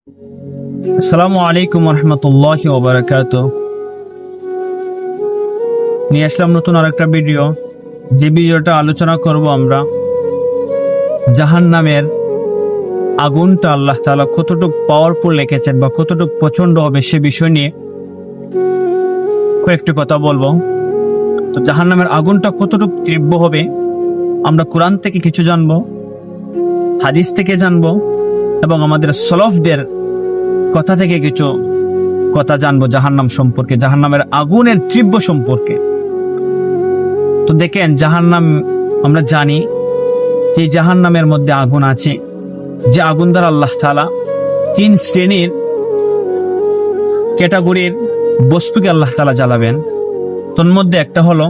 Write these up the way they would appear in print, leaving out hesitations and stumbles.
আসসালামু আলাইকুম রহমতুল্লাহি ওয়া বারাকাতুহু। নিয়ে আসলাম নতুন আরেকটা ভিডিও। যে ভিডিওটা আলোচনা করব আমরা জাহান্নামের আগুনটা আল্লাহ তাআলা কতটুকু পাওয়ারফুল রেখেছেন বা কতটুকু প্রচন্ড হবে সে বিষয় নিয়ে কয়েকটি কথা বলবো। তো জাহান্নামের আগুনটা কতটুকু তীব্র হবে আমরা কোরআন থেকে কিছু জানবো, হাদিস থেকে জানবো এবং আমাদের সলফদের কথা থেকে কিছু কথা জানবো জাহান্নাম সম্পর্কে, জাহান্নামের আগুনের তীব্র সম্পর্কে। তো দেখেন, জাহান্নাম আমরা জানি যে জাহান্নামের মধ্যে আগুন আছে, যে আগুন দ্বারা আল্লাহ তাআলা 3 শ্রেণীর ক্যাটাগরির বস্তুকে আল্লাহ তাআলা জ্বালাবেন। তোর মধ্যে একটা হলো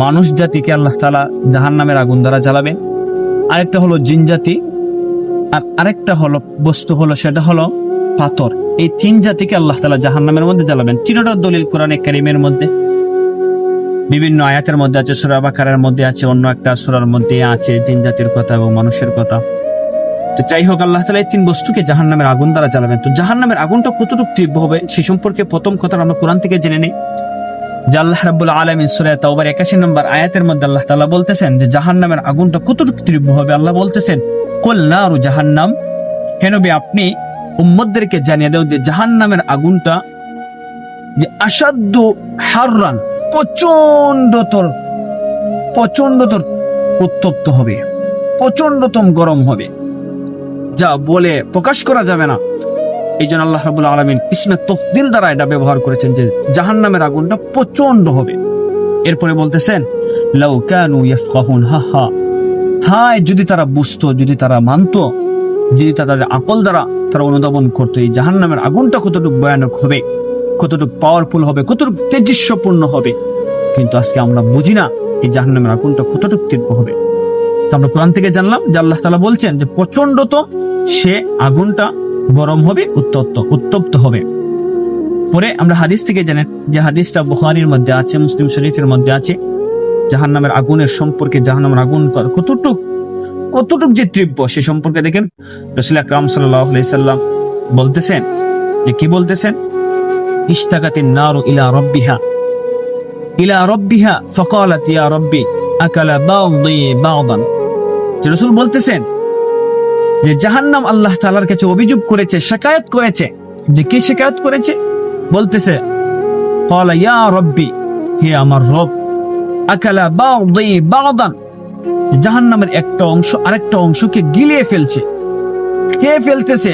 মানুষ জাতিকে আল্লাহ তাআলা জাহান্নামের আগুন দ্বারা জ্বালাবেন, আরেকটা হলো জিন জাতি, আর আরেকটা হলো বস্তু হলো সেটা হলো পাথর। এই 3 জাতিকে আল্লাহ তাআলা জাহান্নামের মধ্যে জ্বালাবেন। তিনটার দলিল কোরআনে কারীমের মধ্যে বিভিন্ন আয়াতের মধ্যে আছে, সূরা বাকারার মধ্যে আছে, অন্য একটা সূরার মধ্যে আছে জিন জাতির কথা এবং মানুষের কথা। তো যাই হোক, আল্লাহ তাআলা এই 3 বস্তুকে জাহান্নামের আগুন দ্বারা জ্বালাবেন। তো জাহান্নামের আগুনটা কতটুকু তীব্র হবে সে সম্পর্কে প্রথম কথা আমরা কোরআন থেকে জেনে নেই। যে আল্লাহ রাব্বুল আলামিন সূরা তাওবার 81 নম্বর আয়াতের মধ্যে আল্লাহ তাআলা বলতেছেন যে জাহান্নামের আগুনটা কতটুকু তীব্র হবে। আল্লাহ বলতেছেন, কুল নারু জাহান্নাম, হে নবী আপনি উম্মতদেরকে জানিয়ে দাও যে জাহান্নামের আগুনটা যে আসাদ্দু হাররান, প্রচন্ডতর উত্তপ্ত হবে, প্রচন্ডতম গরম হবে, যা বলে প্রকাশ করা যাবে না। এই জন্য আল্লাহ রাব্বুল আলামিন ইসমে তাফদীল দ্বারা এটা ব্যবহার করেছেন যে জাহান্নামের আগুনটা প্রচন্ড হবে। এরপরে বলতেছেন, লাউ কানু ইয়াফকাহুন, হায় যদি তারা বুঝতো, যদি তারা মানতো, যদি তাদের আকল দ্বারা তারা অনুধাবন করতো এই জাহান্নামের আগুনটা কতটুকু ভয়ানক হবে, কতটুকু পাওয়ারফুল হবে, কতটুকু তেজস্বপূর্ণ হবে। কিন্তু আজকে আমরা বুঝি না এই জাহান্নামের আগুনটা কতটুকু তীব্র হবে। তো আমরা কোরআন থেকে জানলাম যে আল্লাহ তাআলা বলছেন যে প্রচন্ডত সে আগুনটা গরম হবে, উত্তপ্ত হবে। পরে আমরা হাদিস থেকে জানেন যে হাদিসটা বুখারীর মধ্যে আছে, মুসলিম শরীফের মধ্যে আছে, জাহান্নামের আগুনের সম্পর্কে, জাহান্নামের আগুন কতটুক যে তীব্র সে সম্পর্কে দেখেন রাসূল আকরাম সাল্লাল্লাহু আলাইহি সাল্লাম বলতেছেন যে কি বলতেছেন, ইশতাকাতিন নারু ইলা রাব্বিহা ফাকালাত ইয়া রাব্বি আকালা বা'দি বা'দান। যে রাসূল বলতেছেন যে জাহান্নাম আল্লাহ তাআলার কাছে অভিযোগ করেছে, শিকায়াত করেছে। যে কি শিকায়াত করেছে? বলতেছে, ক্বালা ইয়া রাব্বি, হে আমার রব, আকালা বা'দি বা'দান, জাহান্নামের একটা অংশ আরেকটা অংশকে গিলিয়ে ফেলছে, খেয়ে ফেলতেছে।